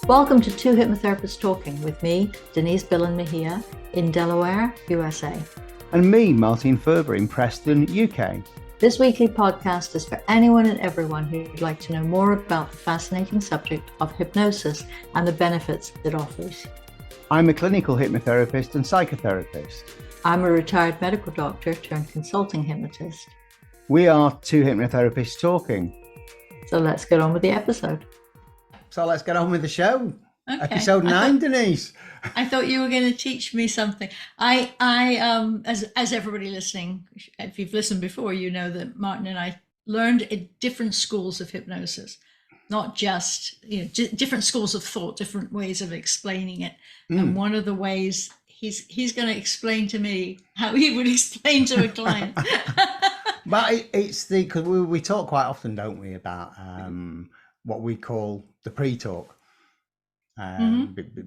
Welcome to Two Hypnotherapists Talking with me, Denise Mejia, in Delaware, USA. And me, Martin Ferber, in Preston, UK. This weekly podcast is for anyone and everyone who'd like to know more about the fascinating subject of hypnosis and the benefits it offers. I'm a clinical hypnotherapist and psychotherapist. I'm a retired medical doctor turned consulting hypnotist. We are Two Hypnotherapists Talking. So let's get on with the episode. So let's get on with the show. Okay. Episode 9, Denise. I thought you were going to teach me something. As everybody listening, if you've listened before, you know that Martin and I learned at different schools of hypnosis, not just, different schools of thought, different ways of explaining it. And one of the ways he's going to explain to me how he would explain to a client. But it's because we talk quite often, don't we, about what we call the pre-talk.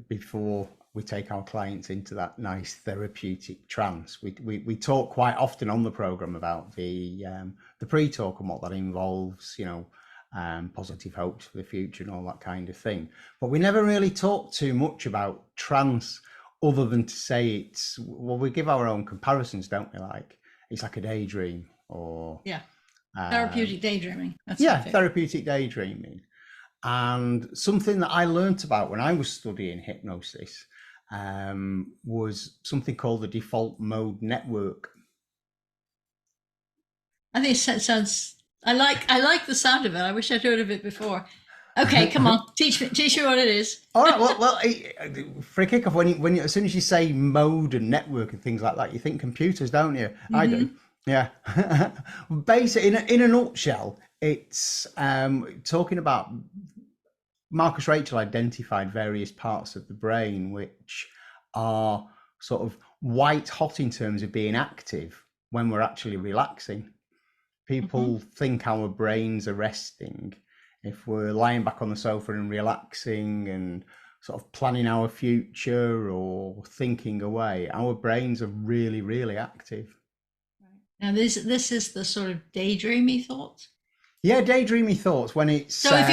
Before we take our clients into that nice therapeutic trance, we talk quite often on the program about the pre-talk and what that involves, positive hopes for the future and all that kind of thing. But we never really talk too much about trance, other than to say we give our own comparisons, don't we? Like it's like a daydream or therapeutic daydreaming. That's therapeutic daydreaming. And something that I learnt about when I was studying hypnosis was something called the default mode network. I think it sounds. I like the sound of it. I wish I'd heard of it before. Okay, come on, teach me what it is. All right. Well, for a kickoff, when you, as soon as you say mode and network and things like that, you think computers, don't you? Mm-hmm. I do. Yeah. Basically, in a nutshell, it's talking about Marcus Raichle identified various parts of the brain which are sort of white hot in terms of being active when we're actually relaxing. People think our brains are resting if we're lying back on the sofa and relaxing and sort of planning our future or thinking away. Our brains are really, really active. Now, this is the sort of daydreamy thoughts. Yeah, daydreamy thoughts when it's. So if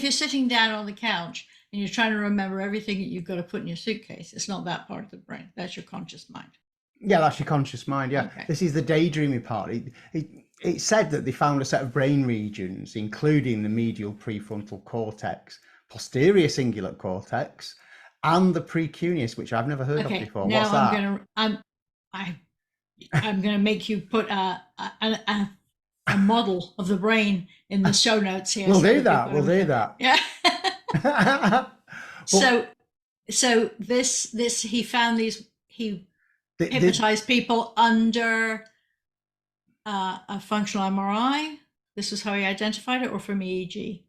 you're sitting down on the couch and you're trying to remember everything that you've got to put in your suitcase, it's not that part of the brain. That's your conscious mind. Yeah, that's your conscious mind. Yeah, okay. This is the daydreamy part. It said that they found a set of brain regions, including the medial prefrontal cortex, posterior cingulate cortex, and the precuneus, which I've never heard of before. Now what's that? I'm gonna make you put a model of the brain in the show notes here. We'll do that. Yeah. So this he found he hypnotized people under a functional MRI. This is how he identified it, or from EEG?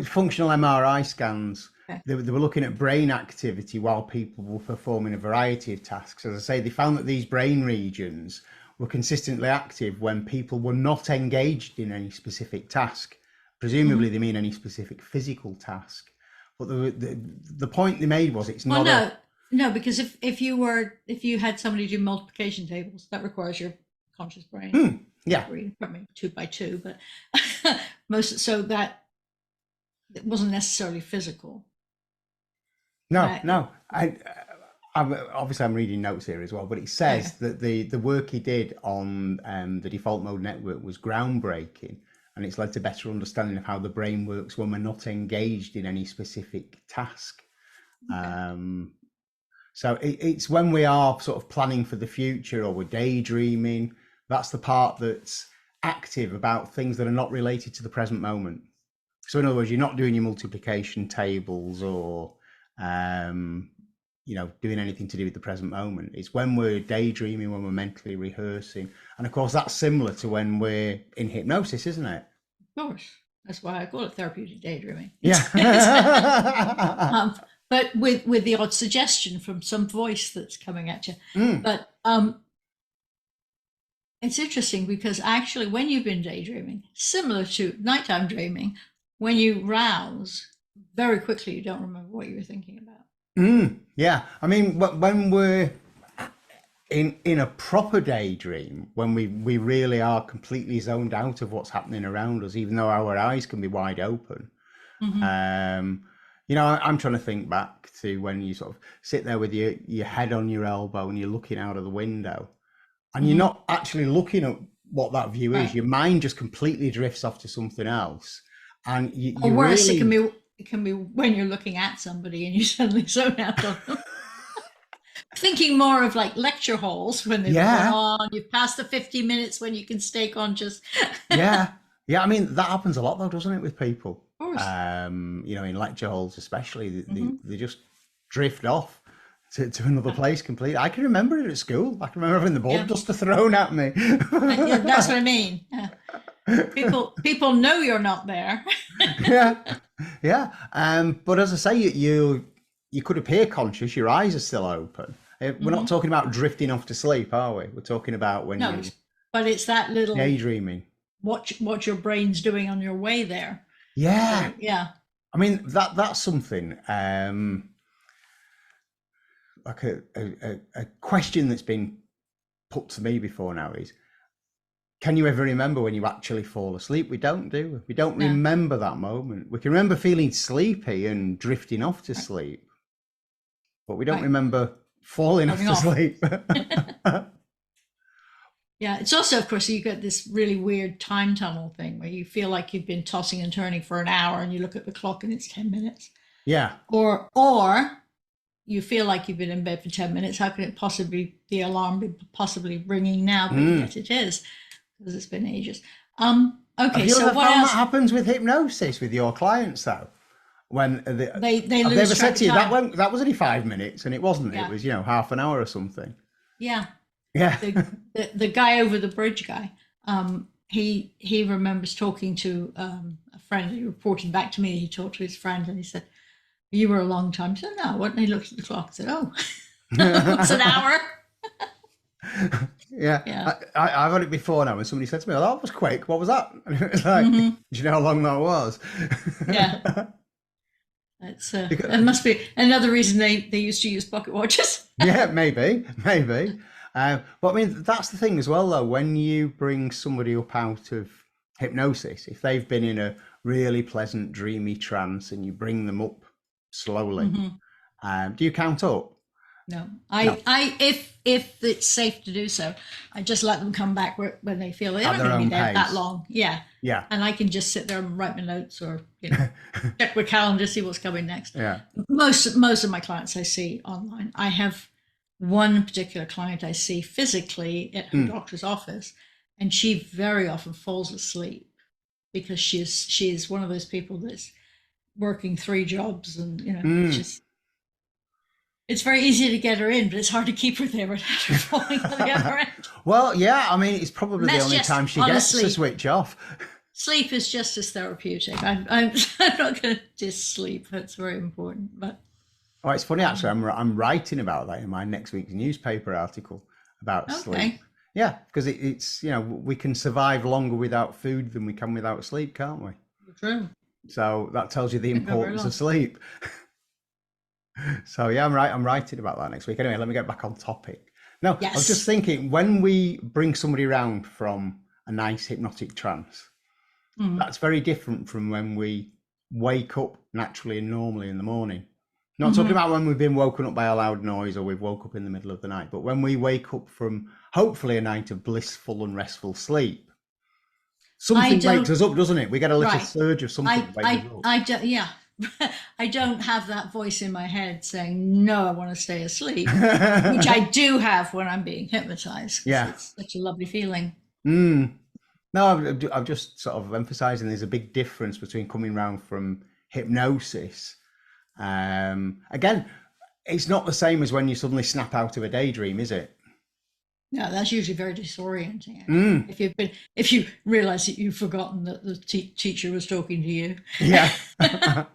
Functional MRI scans. Okay. They were looking at brain activity while people were performing a variety of tasks. As I say, they found that these brain regions were consistently active when people were not engaged in any specific task. Presumably they mean any specific physical task. But the point they made was it's not No, because if you had somebody do multiplication tables, that requires your conscious brain. Probably 2 by 2, but so that it wasn't necessarily physical. No. I'm reading notes here as well, but it says that the work he did on the default mode network was groundbreaking, and it's led to better understanding of how the brain works when we're not engaged in any specific task. Okay. So it's when we are sort of planning for the future or we're daydreaming, that's the part that's active about things that are not related to the present moment. So in other words, you're not doing your multiplication tables or doing anything to do with the present moment. It's when we're daydreaming, when we're mentally rehearsing. And of course, that's similar to when we're in hypnosis, isn't it? Of course. That's why I call it therapeutic daydreaming. Yeah. But with the odd suggestion from some voice that's coming at you. But it's interesting because actually when you've been daydreaming, similar to nighttime dreaming, when you rouse, very quickly you don't remember what you were thinking about. Yeah, I mean, when we're in a proper daydream, when we really are completely zoned out of what's happening around us, even though our eyes can be wide open, You know, I'm trying to think back to when you sort of sit there with your head on your elbow and you're looking out of the window and you're Mhm. not actually looking at what that view is. Right. Your mind just completely drifts off to something else. And Or you worse, really, it can be when you're looking at somebody and you suddenly zone out on them. Thinking more of like lecture halls when they've gone yeah, on, you've passed the 50 minutes when you can stay conscious. yeah, yeah. I mean, that happens a lot though, doesn't it, with people? Of course. You know, in lecture halls especially, Hmm. they just drift off to another place completely. I can remember it at school. I can remember having the board Yeah. duster thrown at me. Yeah, that's what I mean. Yeah. People know you're not there. Yeah, yeah. But as I say, you could appear conscious. Your eyes are still open. We're not Hmm. talking about drifting off to sleep, are we? We're talking about when No, you but it's that little daydreaming. what your brain's doing on your way there. Yeah, So yeah. I mean that's something. Like a question that's been put to me before now is, can you ever remember when you actually fall asleep? We don't, do we? We don't No. remember that moment. We can remember feeling sleepy and drifting off to Right. sleep, but we don't Right. remember falling off Falling to off. sleep. Yeah, it's also, of course, you get this really weird time tunnel thing where you feel like you've been tossing and turning for an hour and you look at the clock and it's 10 minutes. Yeah. Or you feel like you've been in bed for 10 minutes. How can it possibly, the alarm be possibly ringing now? But Mm. yet it is, because it's been ages. Have Okay, you so ever what found that else? happens with hypnosis with your clients though? When They have they lose ever track said of to you time. that was only 5 minutes and it wasn't? It Yeah, was, half an hour or something. yeah. Yeah. The guy over the bridge guy, he remembers talking to a friend. He reported back to me. He talked to his friend and he said, "You were a long time." He said, "No." What? And he looked at the clock and said, "Oh, it's an hour." Yeah, Yeah. I've had it before now when somebody said to me, "Oh, that was quick. What was that?" And it was like, do Hmm. you know how long that was? Yeah. That's that Because, must be another reason they used to use pocket watches. yeah, maybe. But I mean, that's the thing as well, though. When you bring somebody up out of hypnosis, if they've been in a really pleasant, dreamy trance, and you bring them up slowly, Hmm. do you count up? No, No, if it's safe to do so, I just let them come back when they feel they're at not their going to be own there that pace. long. Yeah, Yeah, and I can just sit there and write my notes, or check my calendar, see what's coming next. yeah. Most of my clients I see online. I have one particular client I see physically at her Mm, doctor's office, and she very often falls asleep because she is one of those people that's working three jobs, and mm. it's very easy to get her in, but it's hard to keep her there without her falling on the other end. Well, yeah. I mean, it's And probably the that's only just time she gets to honestly, switch off. sleep is just as therapeutic. I'm not going to just sleep. That's very important. But Oh, it's funny actually. um, I'm writing about that in my next week's newspaper article about sleep. okay, Yeah, because it's we can survive longer without food than we can without sleep, can't we? true. So that tells you the Can't go very importance of long. sleep. So yeah, I'm writing about that next week. Anyway, let me get back on topic. No, I was just Yes. thinking when we bring somebody around from a nice hypnotic trance, Mm-hmm. that's very different from when we wake up naturally and normally in the morning. Not talking Mm-hmm. about when we've been woken up by a loud noise or we've woke up in the middle of the night, but when we wake up from hopefully a night of blissful and restful sleep, I something wakes don't. us up, doesn't it? We get a little Right. surge of something that wakes us up. I don't. Yeah. I don't have that voice in my head saying no. I want to stay asleep, which I do have when I'm being hypnotized. 'Cause Yeah. it's such a lovely feeling. Mm. No, I'm just sort of emphasizing there's a big difference between coming round from hypnosis. Again, it's not the same as when you suddenly snap out of a daydream, is it? No, that's usually very disorienting. Actually, Mm. if you realize that you've forgotten that the teacher was talking to you. Yeah. Yeah.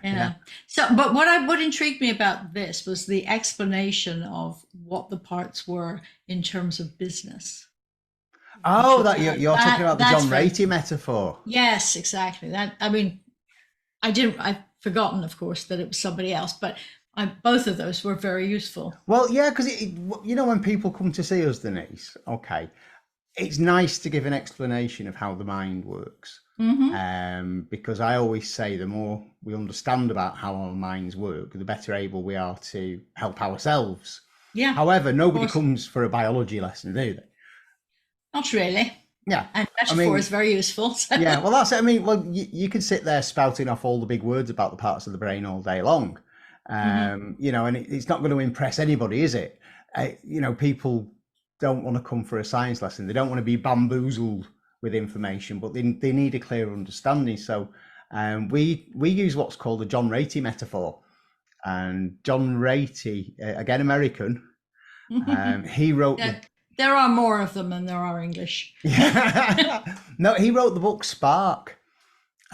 Yeah. So, but what intrigued me about this was the explanation of what the parts were in terms of business. Oh, that you're talking about the That's John very, Ratey metaphor. yes, exactly. That, I mean, I've forgotten, of course, that it was somebody else, but both of those were very useful. Well, yeah, because when people come to see us, Denise, okay, it's nice to give an explanation of how the mind works. Because I always say the more we understand about how our minds work, the better able we are to help ourselves. Yeah. However, nobody comes for a biology lesson, do they? Not really. Yeah. And metaphor is very useful. So. Yeah, well, that's it. I mean, well, you could sit there spouting off all the big words about the parts of the brain all day long. You know, and it's not going to impress anybody, is it? You know, people don't want to come for a science lesson. They don't want to be bamboozled with information, but they need a clear understanding. So we use what's called the John Ratey metaphor. And John Ratey, again, American, he wrote... There are more of them than there are English. No, he wrote the book Spark.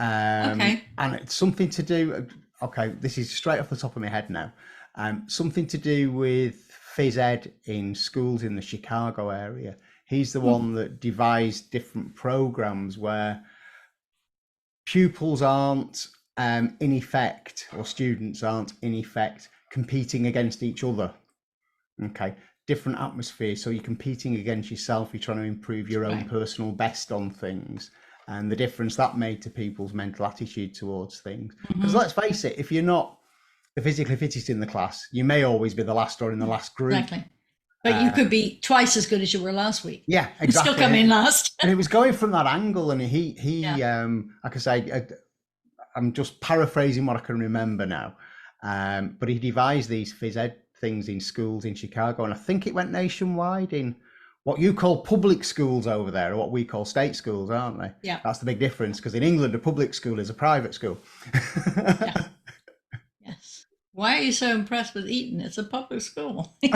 Okay. And it's something to do... Okay, this is straight off the top of my head now. Something to do with phys ed in schools in the Chicago area. He's the one that devised different programs where pupils aren't in effect, or students aren't in effect, competing against each other. Okay, different atmospheres. So you're competing against yourself. You're trying to improve your own personal best on things, and the difference that made to people's mental attitude towards things. Because let's face it, if you're not the physically fittest in the class, you may always be the last or in the last group. Exactly. But you could be twice as good as you were last week. Yeah, exactly. Still come in last. And it was going from that angle, and he like I say, I'm just paraphrasing what I can remember now. But he devised these phys ed things in schools in Chicago, and I think it went nationwide in what you call public schools over there, or what we call state schools, aren't they? Yeah. That's the big difference, because in England, a public school is a private school. Yeah. Yes. Why are you so impressed with Eton? It's a public school. No,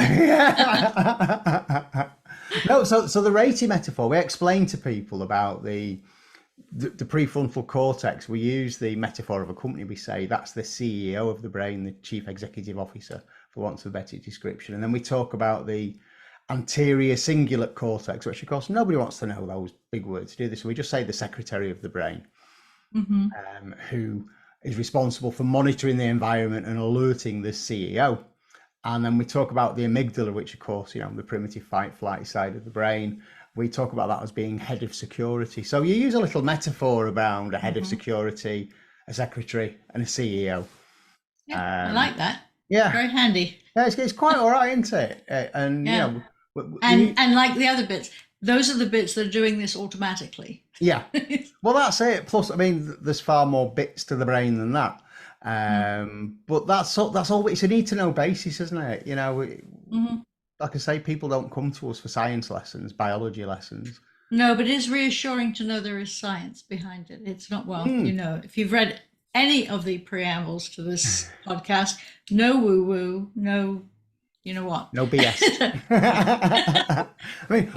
so the Ratey metaphor, we explain to people about the prefrontal cortex. We use the metaphor of a company. We say that's the CEO of the brain, the chief executive officer, for want of a better description. And then we talk about the anterior cingulate cortex, which of course nobody wants to know those big words, do they? So we just say the secretary of the brain, who is responsible for monitoring the environment and alerting the CEO. And then we talk about the amygdala, which of course, you know, the primitive fight flight side of the brain. We talk about that as being head of security. So you use a little metaphor around a head of security, a secretary, and a CEO. Yeah, I like that. Yeah, very handy. Yeah, it's quite all right, isn't it? And you know, and like the other bits, those are the bits that are doing this automatically. Yeah, well, that's it. Plus, I mean, there's far more bits to the brain than that. But that's all. It's a need to know basis, isn't it? You know, like I say, people don't come to us for science lessons, biology lessons. No, but it is reassuring to know there is science behind it. It's not, well, you know, if you've read any of the preambles to this podcast, no woo-woo, no, you know what? No BS. I mean,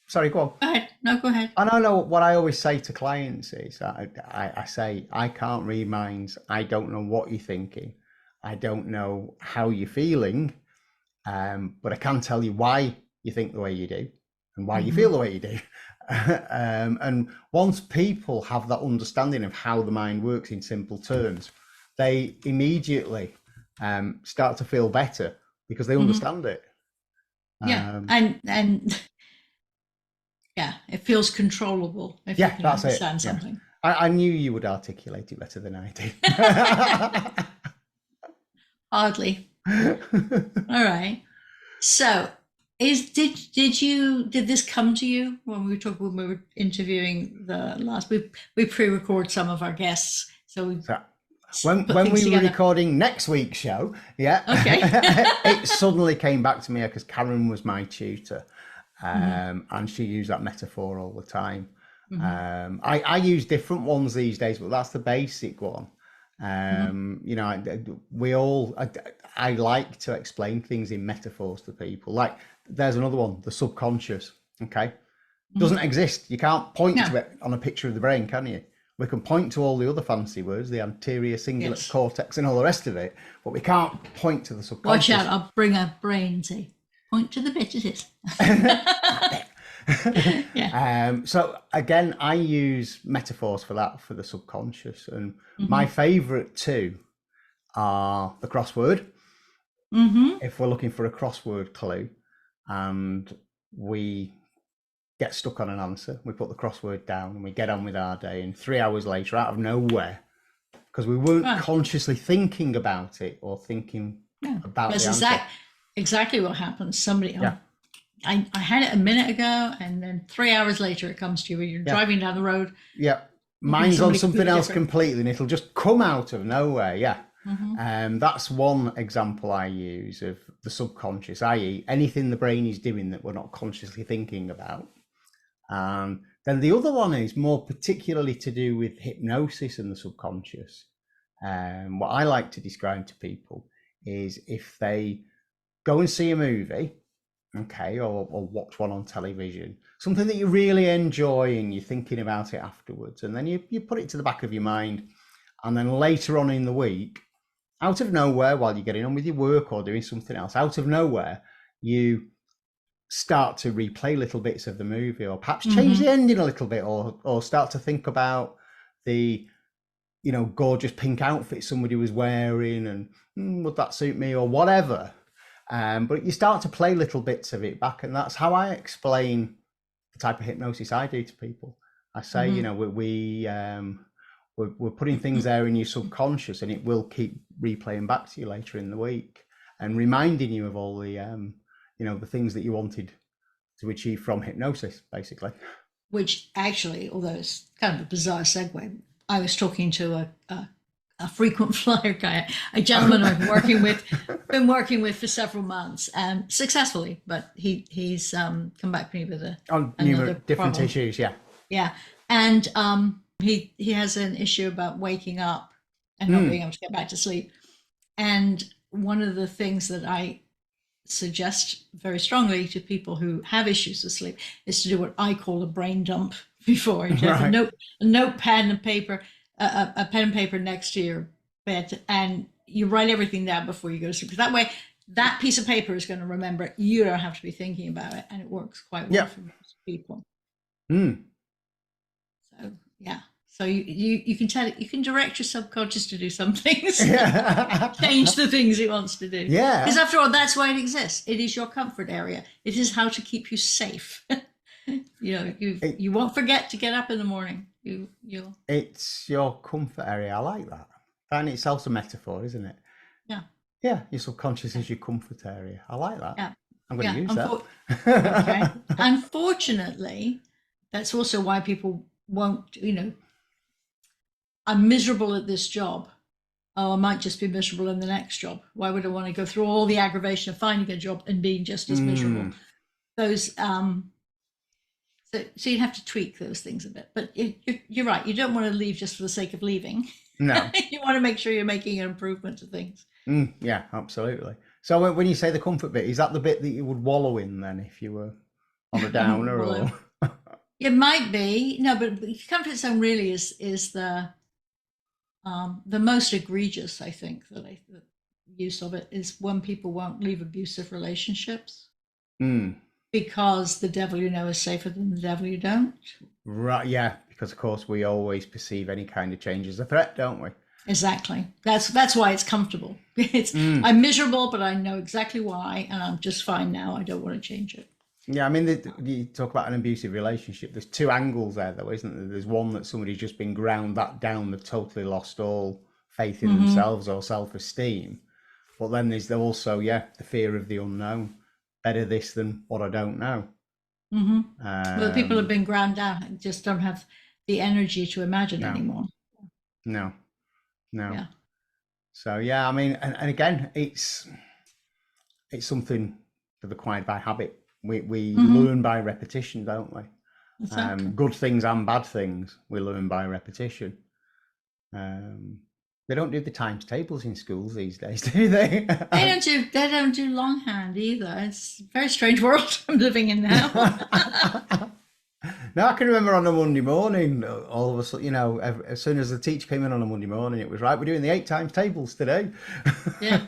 sorry, go on. Go ahead. No, go ahead. And I know what I always say to clients is I say, I can't read minds. I don't know what you're thinking. I don't know how you're feeling. But I can tell you why you think the way you do and why you feel the way you do. And once people have that understanding of how the mind works in simple terms, they immediately start to feel better because they understand it. Yeah, and yeah, it feels controllable if you can understand something. Yeah. I knew you would articulate it better than I did. Hardly. All right. So, did this come to you when we were interviewing the last? We pre-record some of our guests, so when we were recording next week's show, okay, it suddenly came back to me because Karen was my tutor, and she used that metaphor all the time. I use different ones these days, but that's the basic one. You know, I like to explain things in metaphors to people. Like there's another one, the subconscious. Okay, doesn't exist. You can't point to it on a picture of the brain, can you? We can point to all the other fancy words, the anterior cingulate cortex and all the rest of it, but we can't point to the subconscious. Watch out! I'll bring a brain and say, point to the bit it is. So again, I use metaphors for that, for the subconscious, and my favorite two are the crossword. If we're looking for a crossword clue and we get stuck on an answer. We put the crossword down and we get on with our day. And 3 hours later, out of nowhere, because we weren't consciously thinking about it or thinking about the answer. Exactly what happens. Somebody, I had it a minute ago, and then 3 hours later it comes to you when you're driving down the road. Yeah. Mine's on something else completely, and it'll just come out of nowhere. Yeah. That's one example I use of the subconscious, i.e. anything the brain is doing that we're not consciously thinking about. Then the other one is more particularly to do with hypnosis and the subconscious. What I like to describe to people is if they go and see a movie, okay, or watch one on television, something that you really enjoy and you're thinking about it afterwards, and then you put it to the back of your mind, and then later on in the week, out of nowhere, while you're getting on with your work or doing something else, out of nowhere, you start to replay little bits of the movie, or perhaps change the ending a little bit, or start to think about the gorgeous pink outfit somebody was wearing, and would that suit me, or whatever. But you start to play little bits of it back, and that's how I explain the type of hypnosis I do to people. I say, we're putting things there in your subconscious, and it will keep replaying back to you later in the week and reminding you of all the, the things that you wanted to achieve from hypnosis, basically. Which actually, although it's kind of a bizarre segue, I was talking to a frequent flyer guy, a gentleman I've been working with for several months, successfully, but he's come back to me with numerous different problem. Issues, yeah, and he has an issue about waking up and not being able to get back to sleep, and one of the things that I suggest very strongly to people who have issues with sleep is to do what I call a brain dump before. You have a notepad and paper. A pen and paper next to your bed, and you write everything down before you go to sleep. That way, that piece of paper is going to remember it. You don't have to be thinking about it, and it works quite well for most people. So so you can tell it. You can direct your subconscious to do some things, change the things it wants to do. Yeah, because after all, that's why it exists. It is your comfort area. It is how to keep you safe. You won't forget to get up in the morning. It's your comfort area. I like that. And it's also a metaphor, isn't it? Yeah, your subconscious is your comfort area. I like that. Yeah. I'm going to use that. Okay. Unfortunately, that's also why people won't, I'm miserable at this job. Oh, I might just be miserable in the next job. Why would I want to go through all the aggravation of finding a job and being just as miserable? Those So you'd have to tweak those things a bit, but you're right. You don't want to leave just for the sake of leaving. No, you want to make sure you're making an improvement to things. Yeah, absolutely. So when you say the comfort bit, is that the bit that you would wallow in then if you were on a downer, or? It might be. No, but comfort zone really is the most egregious. I think the use of it is when people won't leave abusive relationships. Because the devil you know is safer than the devil you don't. Right, yeah, because of course we always perceive any kind of change as a threat, don't we? Exactly. That's why it's comfortable. I'm miserable, but I know exactly why, and I'm just fine now. I don't want to change it. Yeah, I mean, you talk about an abusive relationship. There's two angles there, though, isn't there? There's one that somebody's just been ground that down. They've totally lost all faith in themselves or self-esteem. But then there's also, the fear of the unknown. Better this than what I don't know. Well, people have been ground down and just don't have the energy to imagine anymore. No. Yeah. So I mean, and again, it's something that's acquired by habit. We learn by repetition, don't we? Exactly. Good things and bad things we learn by repetition. They don't do the times tables in schools these days, do they? They don't do longhand either. It's a very strange world I'm living in now. Now I can remember on a Monday morning, all of a sudden, as soon as the teacher came in on a Monday morning, it was right. We're doing the 8 times tables today. Yeah.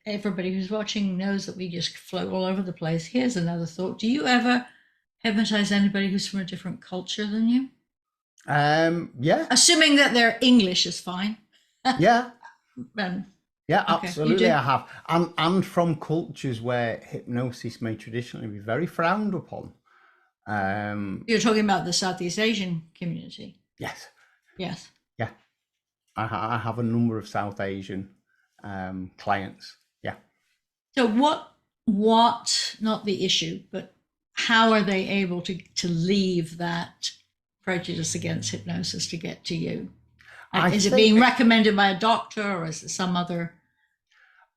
Everybody who's watching knows that we just float all over the place. Here's another thought: do you ever hypnotize anybody who's from a different culture than you? Yeah. Assuming that their English is fine. Yeah. Yeah, Okay, absolutely, I have. And from cultures where hypnosis may traditionally be very frowned upon. You're talking about the Southeast Asian community. Yes. Yes. Yeah. I have a number of South Asian clients. Yeah. So what, not the issue, but how are they able to leave that prejudice against hypnosis to get to you? Is it being recommended by a doctor, or is it some other?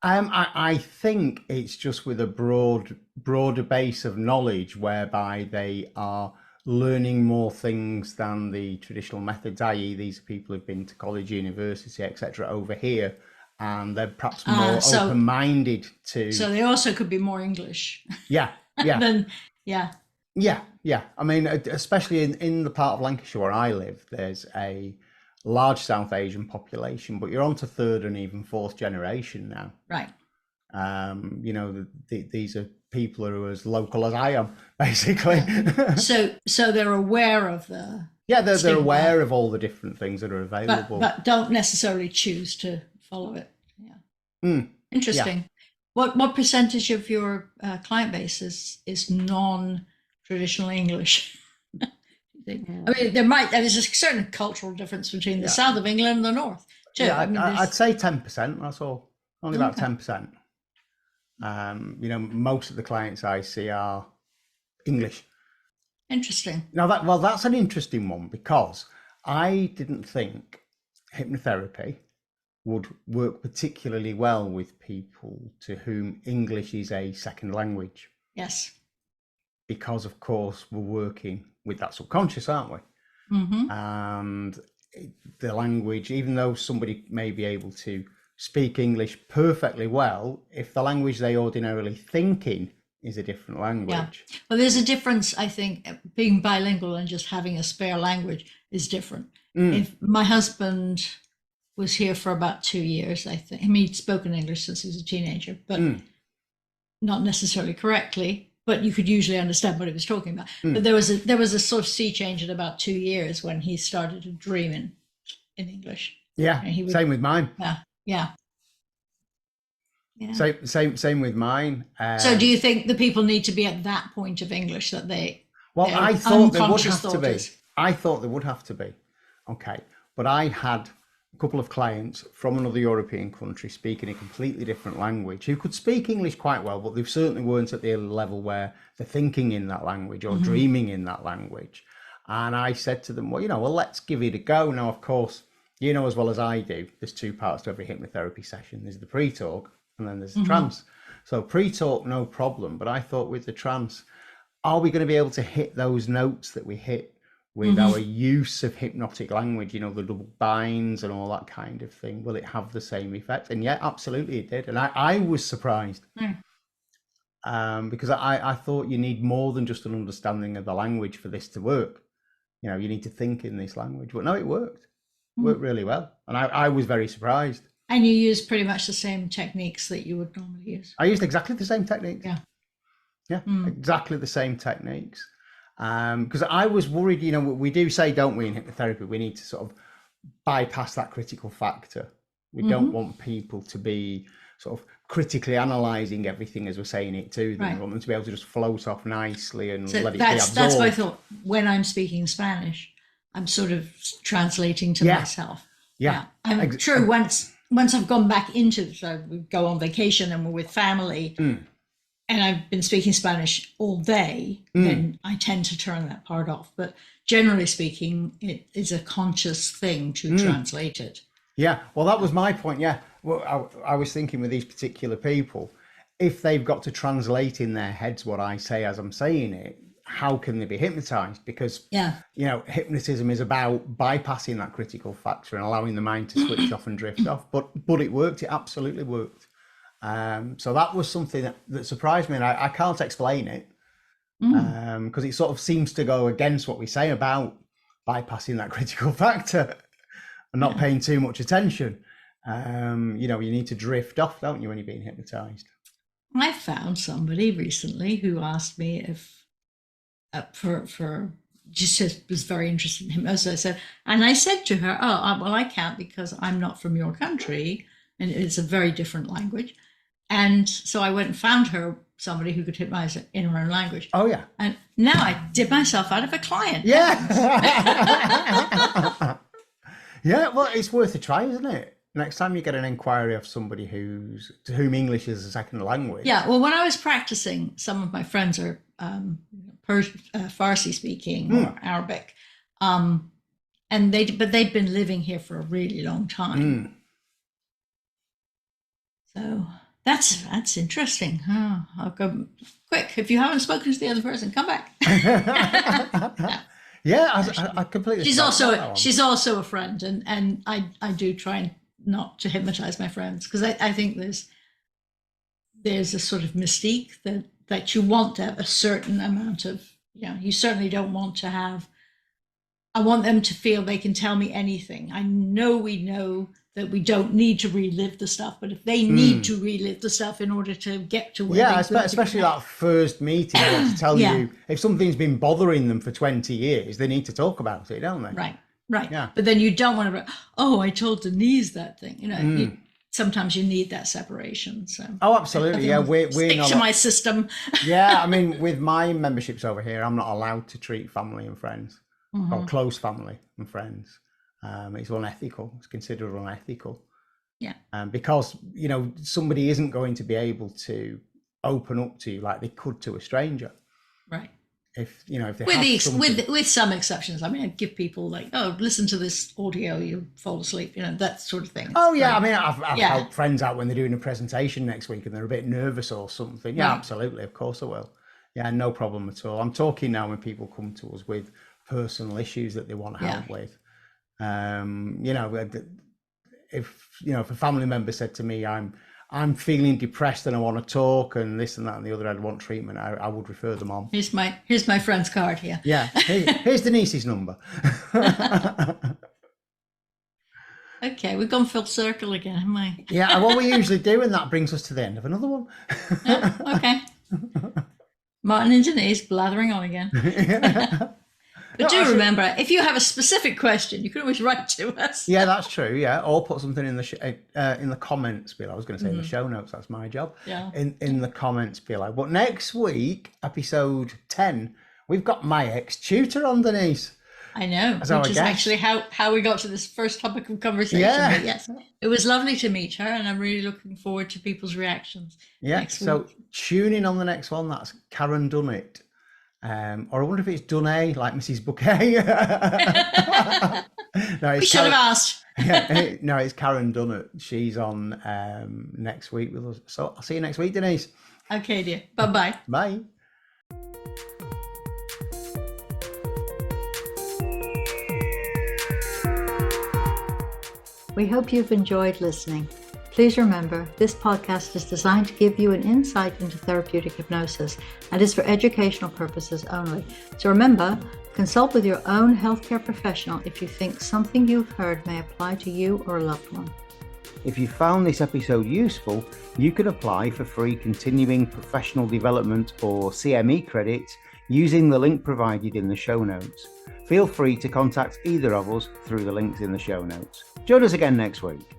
I think it's just with a broader base of knowledge whereby they are learning more things than the traditional methods, i.e. these are people who've been to college, university, etc. over here, and they're perhaps more open-minded to... So they also could be more English. Yeah, yeah. Yeah. I mean, especially in the part of Lancashire where I live, there's a large South Asian population, but you're on to third and even fourth generation now. Right. You know, these are people who are as local as I am, basically. So they're aware of the... Yeah, they're aware of all the different things that are available. But don't necessarily choose to follow it. Yeah. Interesting. Yeah. What percentage of your client base is non-traditional English? I mean, there's a certain cultural difference between the south of England and the north, too. Yeah, I mean, I'd say 10%, that's all. Only about 10%. You know, most of the clients I see are English. Interesting. Now, that's an interesting one, because I didn't think hypnotherapy would work particularly well with people to whom English is a second language. Yes. Because, of course, we're working with that subconscious, aren't we? Mm-hmm. And the language, even though somebody may be able to speak English perfectly well, if the language they ordinarily think in is a different language. Yeah. Well, there's a difference, I think, being bilingual and just having a spare language is different. If my husband was here for about 2 years, I think. I mean, he'd spoken English since he was a teenager, but not necessarily correctly. But you could usually understand what he was talking about. But there was a sort of sea change at about 2 years when he started to dream in English. Yeah, same with mine. Yeah. Same with mine. So do you think the people need to be at that point of English that they... Well, I thought they would have to be. I thought they would have to be. Okay. But I had a couple of clients from another European country speaking a completely different language who could speak English quite well, but they certainly weren't at the level where they're thinking in that language or dreaming in that language. And I said to them, well, let's give it a go. Now, of course, you know as well as I do, there's two parts to every hypnotherapy session. There's the pre-talk and then there's the trance. So pre-talk, no problem. But I thought with the trance, are we going to be able to hit those notes that we hit with our use of hypnotic language, the double binds and all that kind of thing? Will it have the same effect? And yeah, absolutely it did. And I was surprised because I thought you need more than just an understanding of the language for this to work. You need to think in this language. But no, it worked. It worked really well. And I was very surprised. And you used pretty much the same techniques that you would normally use. I used exactly the same techniques. Yeah, exactly the same techniques. Because I was worried, we do say, don't we, in hypnotherapy, we need to sort of bypass that critical factor. We don't want people to be sort of critically analysing everything as we're saying it to them. We want them to be able to just float off nicely and let it be absorbed. That's why I thought when I'm speaking Spanish, I'm sort of translating to myself. Yeah. I'm true. Once I've gone back into, so we go on vacation and we're with family, and I've been speaking Spanish all day, then I tend to turn that part off. But generally speaking, it is a conscious thing to translate it. Yeah, well, that was my point. Yeah, well, I was thinking with these particular people, if they've got to translate in their heads what I say as I'm saying it, how can they be hypnotized? Because, hypnotism is about bypassing that critical factor and allowing the mind to switch off and drift off. But it worked. It absolutely worked. So that was something that surprised me, and I can't explain it because it sort of seems to go against what we say about bypassing that critical factor and not paying too much attention. You need to drift off, don't you, when you're being hypnotized? I found somebody recently who asked me if was very interested in hypnosis. I said to her, well, I can't because I'm not from your country and it's a very different language. And so I went and found her somebody who could hypnotize in her own language. Oh, yeah. And now I did myself out of a client. Yeah. Yeah, well, it's worth a try, isn't it? Next time you get an inquiry of somebody to whom English is a second language. Yeah, well, when I was practicing, some of my friends are Farsi speaking or Arabic, and they've been living here for a really long time. So that's interesting. Oh, I'll go quick. If you haven't spoken to the other person, come back. Yeah, I completely. She's also a friend, and I do try not to hypnotize my friends, because I think there's a sort of mystique that you want to have a certain amount of, you certainly don't want to have. I want them to feel they can tell me anything. I know we know that we don't need to relive the stuff, but if they need to relive the stuff in order to get to where especially that first meeting, they want to tell you if something's been bothering them for 20 years, they need to talk about it, don't they? Right. Yeah. But then you don't want to, I told Denise that thing. Sometimes you need that separation. So. Oh, absolutely. Yeah, we're not to my system. Yeah, I mean, with my memberships over here, I'm not allowed to treat family and friends, or close family and friends. It's unethical. It's considered unethical. Yeah. Because somebody isn't going to be able to open up to you like they could to a stranger. Right. If they with some exceptions. I mean, I give people like, listen to this audio, you'll fall asleep. That sort of thing. Oh yeah, I mean, I've helped friends out when they're doing a presentation next week and they're a bit nervous or something. Yeah, absolutely, of course I will. Yeah, no problem at all. I'm talking now when people come to us with personal issues that they want help with. If a family member said to me, I'm feeling depressed and I want to talk and this and that and the other, I'd want treatment, I would refer them on. Here's my friend's card here. Yeah, here's Denise's number. Okay, we've gone full circle again, haven't we? Yeah, what we usually do, and that brings us to the end of another one. Okay. Martin and Denise blathering on again. But remember, if you have a specific question, you can always write to us. Yeah, that's true. Yeah, or put something in the comments below. I was going to say in the show notes. That's my job. Yeah. In the comments below. But next week, episode 10, we've got my ex-tutor on, Denise. I know, which is actually how we got to this first topic of conversation. Yeah. But yes, it was lovely to meet her, and I'm really looking forward to people's reactions. Yeah. So tune in on the next one. That's Karen Dunnett. Or I wonder if it's Dunay, like Mrs. Bouquet. No, we should have asked. No, it's Karen Dunnett. She's on next week with us. So I'll see you next week, Denise. Okay, dear. Bye-bye. Bye. We hope you've enjoyed listening. Please remember, this podcast is designed to give you an insight into therapeutic hypnosis and is for educational purposes only. So remember, consult with your own healthcare professional if you think something you've heard may apply to you or a loved one. If you found this episode useful, you can apply for free continuing professional development or CME credits using the link provided in the show notes. Feel free to contact either of us through the links in the show notes. Join us again next week.